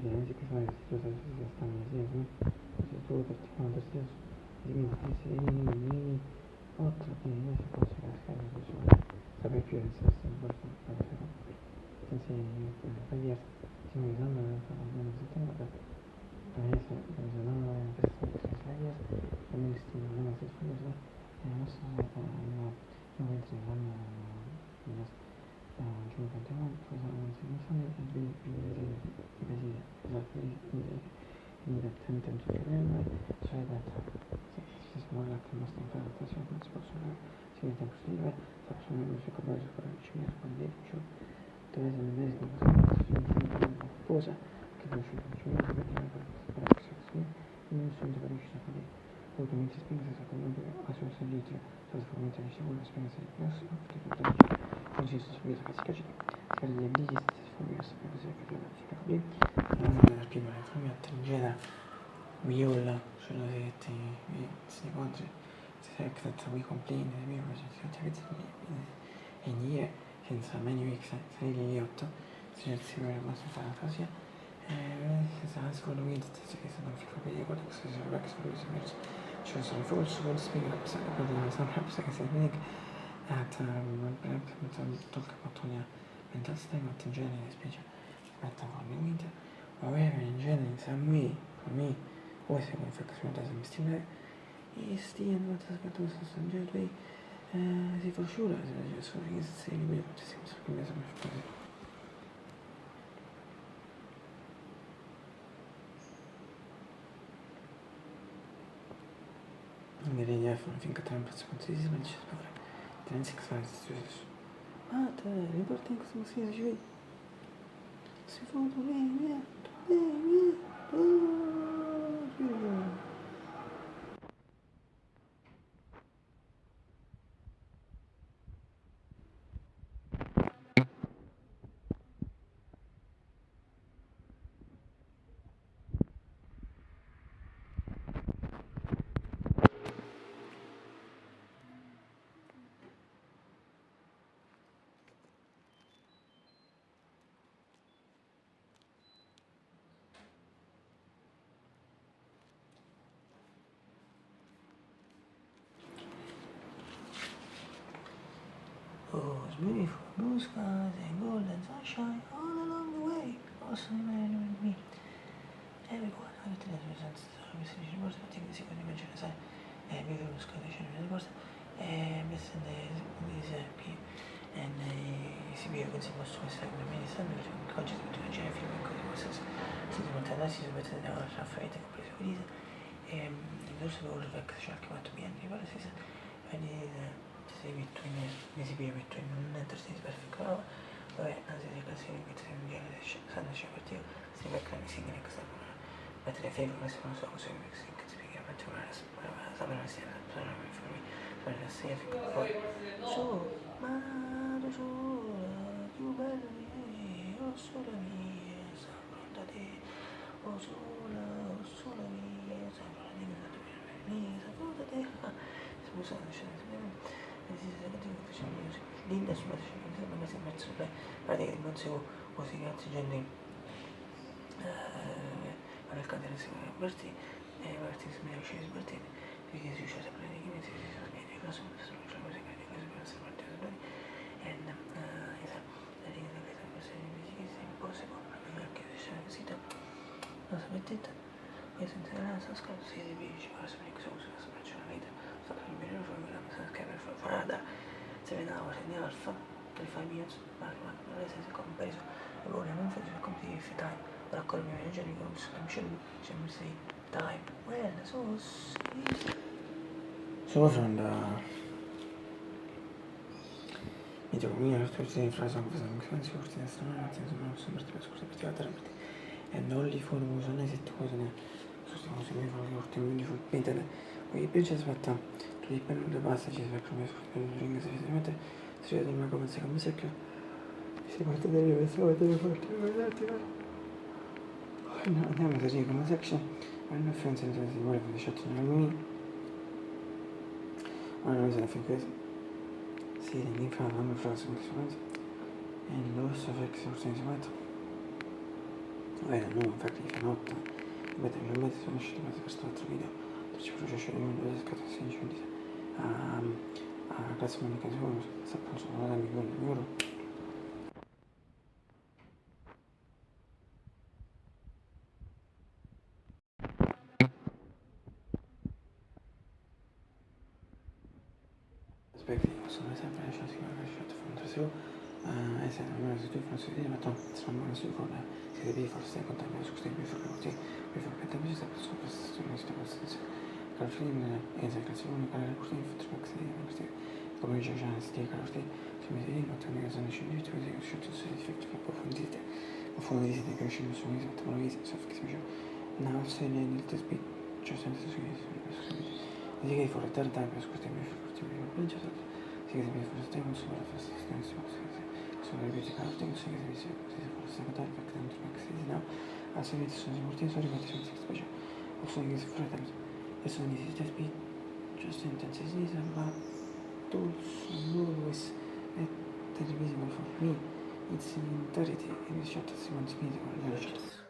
Genetic science uses standardization to understand dimmi oltre che si possa cascare la persona sapere più del sesso senza tagliare si mi danno una settimana adesso non è per tagliare e mi stimo una settimana e non so non mentre vanno giù continuano cosa non si fanno direttamente sul problema cioè si smolla che non sta in fretta cioè non si possono si mette a proseguire sta facendo il suo corpo su quello ci viene con dentro dove se ne vede cosa che non ci viene per non si riesce a fare ovviamente spinge sa comunque a suo servizio trasformata di sicuro spinge di classe non si subito che si caci per gli ability si forma per esempio la prima la famiglia tangena viola sono dette si incontri si secca tra i complini e mio e nie senza menu x 6 si riceve la nostra fantasia senza solo che sono capire quello che si serve che cioè sono forse vuol spiegare per la sempre che si vede tocca pattonia mental state not in genere specie metta formalmente however in general in some way for me always have an infection doesn't stimulate is the end what has got to some way si for sure so is se li vedo ci siamo sempre così mi regna finché tra un pezzo consigli ma dice spavore tenenza che fai te riporti in questo si si fa un oh, it's beautiful blue skies and golden sunshine all along the way. Also, man with me. Everyone, I got to let you sense. Obviously, you must think this is going to mention as I be the most condition of the course. Missing these and si vede che si possono essere come me stanno oggi si mettono in genere film in cose queste si sono montati si sono messi da raffaetta compreso con Lisa e il nostro lavoro che c'è anche quanto mi hanno pare si sa si metto in un esercizio per fare vabbè anzi le canzoni che si inviano sanno c'è partito si beccano i singoli che stanno mettere fermo ma se non so cosa che si spiega ma c'è una sapere se sono per la sera poi su mare sola più bella mia oh sola mia sono pronta te oh sola mia sono pronta te scusa linda sulla scelta ma si è messo praticamente non so così cazzo gente per cadere si berti e berti si mi esce sberti perché si uscì sempre di che si sono le cose sono le musica di cose per essere parte del e la linea di questa cosa di si pose con la che si sita non sapete e senza la sasca si riesce a sapere che sono sulla specialità sta per il mio giorno la sasca per fare se venava se ne alfa per 5 minutes ma non è senza compreso e ora non faccio come di time raccogliere i miei giorni con I'm sure time well so sweet so from the mi dico mia tutti in frase anche se non si forse strano non sempre per scusa per teatro e non li furono sono sette cose ne sono si mi fanno forte mi fu pentale poi invece aspetta tu di penno da basta ci si come per ring si mette si vede ma come se secchio si parte delle persone delle forti no andiamo così come section hanno friends in the world of the shot in allora mi sa finché sì, in front hanno frase semplicemente e lo so che si forse si mette No, infatti notte. Mentre sono uscito per questo altro video, ci procesce di nuovo scatto 16 minuti. Grazie comunicazione, sappiamo solo da migliore. Aspetti, sono sempre lasciati fantasio. Se non è tu fanno vedere, ma sono buone su con se devi forse contaminare su questi biforti, biforti mi sta per sopra questa posizione. Kalau film esecuzione con le corti questi come già sti carti si mette in nota nella zona scientifica di scelto se effetto approfondite che riuscimo su una tecnologia soffice now se nel test bit cioè senza si che fuori tarda per questi biforti si che deve fare tempo sulla sono ripetuti carti che si forse da perché tanto che si now a seguito sono importanti sono ripetuti su specie o sono che si fuori tempo e sono di test bit just intensities about tools always at visible for me it's in entirety in the shot si wants me to shot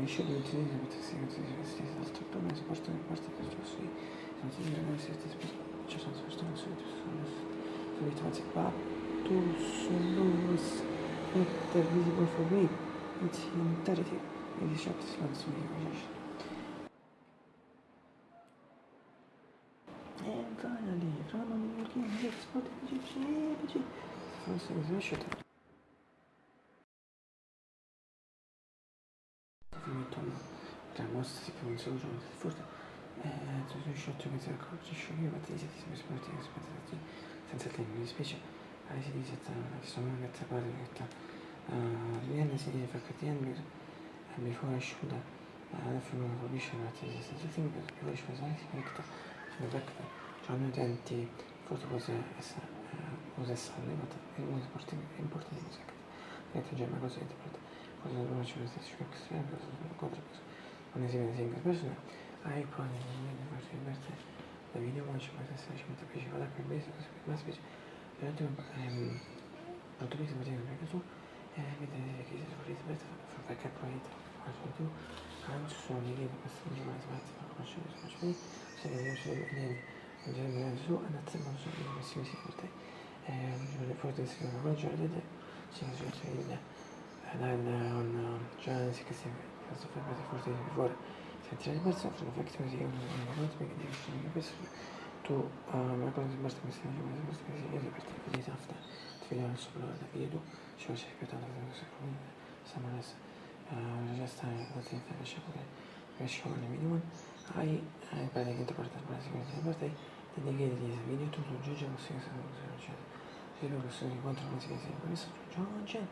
Should be doing the altro problema si porta in parte per ciò sui non si deve essere ci sono sono ritrovati qua tu sono better visible for me it's in entirety e di shot si lanza and finally from on the game let's put the forse è riuscito la mostra si può solo forse tutto il shot che si accorge sciogliere ma ti dice ti sei aspettati senza tempo di specie si dice che sono una gatta quadra che viene si dice che tiene before I should from a provision at the thing that before I should say che sono vecchio cioè noi utenti forse può essere arrivata e uno importante di musica che già una cosa interpreta cosa non c'è una stessa cosa contro non esime single person hai poi la video watch ma se ci mette principale per base ma specie l'autorizzo perché tu vedete che si sono per perché poi tu anche sono di che questo non è sbagliato per conoscere se vedi non c'è mai su andate a non so come si per te le foto si sono oggi vedete si già si che si fa forse di fuori se ti perso sono fatto così non perché devi essere questo tu ma cosa si basta che sia io per te così safta ti vedo sopra la video ci ho cercato stiamo adesso già stai la te fai lascia pure riesci con le video hai praticamente portato la sicurezza per te ti devi di video tu giù già non si c'è io lo so incontro non si chiede questo John Chen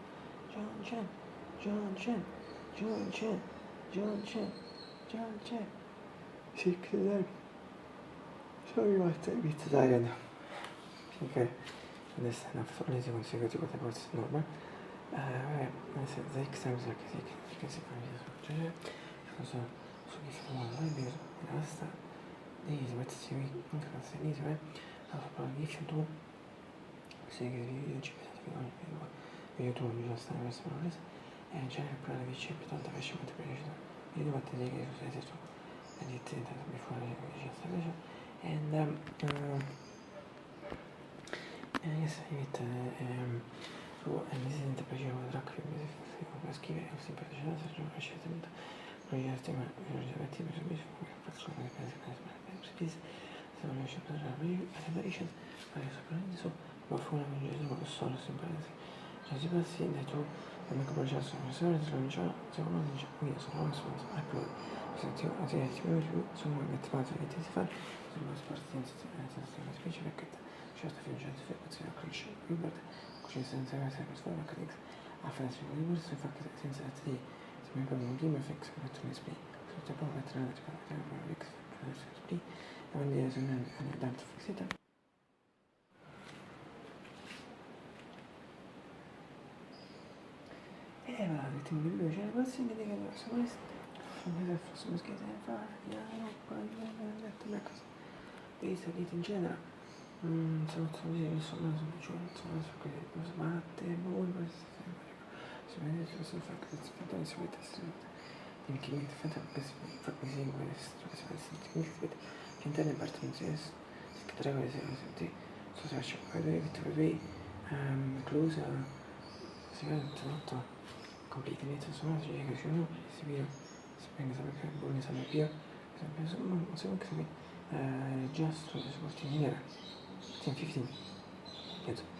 sì che dai sono rimasto vegetariano finché adesso è una fornese consecutiva di forza normale nel senso X times che si fa cosa su chi fa male è vero basta e si mette si anche la sinistra la sopra di tu se che video ci io tu non già stai messo per questo e in genere per la vicina per tanta facilmente precisa io devo attendere che tu sei stesso e di te before you just and che sai, mi si sente piacevole tra crimi, si scrive, si precede, si gioca precedente, progetti, ma progetti, per esempio, persone, si riesce a prendere evaluation, fare sopravvivere su, ma fu una maggiore solo, si prende, cioè si passi dentro, il microprocesso, se non si lancia, se uno dice, quindi sono upload, se ti attivi più, sono attivati che si fa, sono spartiti, senza specie perché certo finge di crescere, riguarda, così senza essere per sfera mechanics, a frenzy rivers, in fact, senza di, se mi poi un game effects, mettono in spray, se ti può mettere una tipologia di spray, e quindi se non è tanto fixita. E va, che ti dico, c'è la prossima che dico, se volessi, se fosse una scheda da fare, no, poi ho detto una cosa, visto dite in genere, sono così, sono che sbatte, buono, si vede che si fa che si fa si vede in che mi fa che si fa così questo che intende parte in sé che tre cose si so se c'è poi close si vede tutto complete inizio sono si che si no si vede si prende sempre che buoni sanno più non so che si just supporting here 10-15 yes